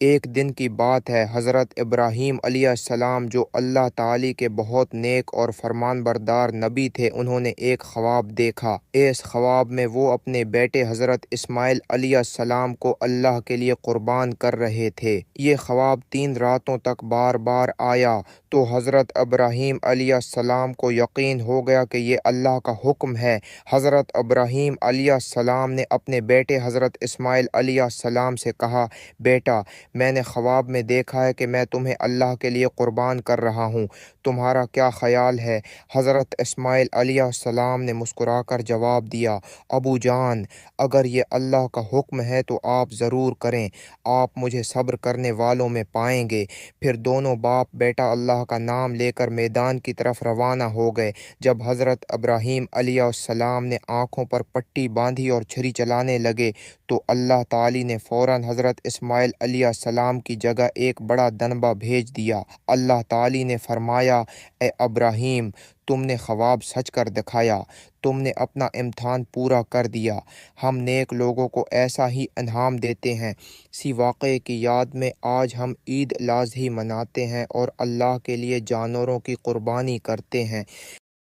ایک دن کی بات ہے، حضرت ابراہیم علیہ السلام جو اللہ تعالی کے بہت نیک اور فرمان بردار نبی تھے، انہوں نے ایک خواب دیکھا۔ اس خواب میں وہ اپنے بیٹے حضرت اسماعیل علیہ السلام کو اللہ کے لیے قربان کر رہے تھے۔ یہ خواب 3 راتوں تک بار بار آیا تو حضرت ابراہیم علیہ السلام کو یقین ہو گیا کہ یہ اللہ کا حکم ہے۔ حضرت ابراہیم علیہ السلام نے اپنے بیٹے حضرت اسماعیل علیہ السلام سے کہا، بیٹا، میں نے خواب میں دیکھا ہے کہ میں تمہیں اللہ کے لیے قربان کر رہا ہوں، تمہارا کیا خیال ہے؟ حضرت اسماعیل علیہ السلام نے مسکرا کر جواب دیا، ابو جان، اگر یہ اللہ کا حکم ہے تو آپ ضرور کریں، آپ مجھے صبر کرنے والوں میں پائیں گے۔ پھر دونوں باپ بیٹا اللہ کا نام لے کر میدان کی طرف روانہ ہو گئے۔ جب حضرت ابراہیم علیہ السلام نے آنکھوں پر پٹی باندھی اور چھری چلانے لگے تو اللہ تعالی نے فوراً حضرت اسماعیل علیہ السلام کی جگہ ایک بڑا دنبہ بھیج دیا۔ اللہ تعالی نے فرمایا، اے ابراہیم، تم نے خواب سچ کر دکھایا، تم نے اپنا امتحان پورا کر دیا۔ ہم نیک لوگوں کو ایسا ہی انعام دیتے ہیں۔ اسی واقعے کی یاد میں آج ہم عید الاضحی مناتے ہیں اور اللہ کے لیے جانوروں کی قربانی کرتے ہیں۔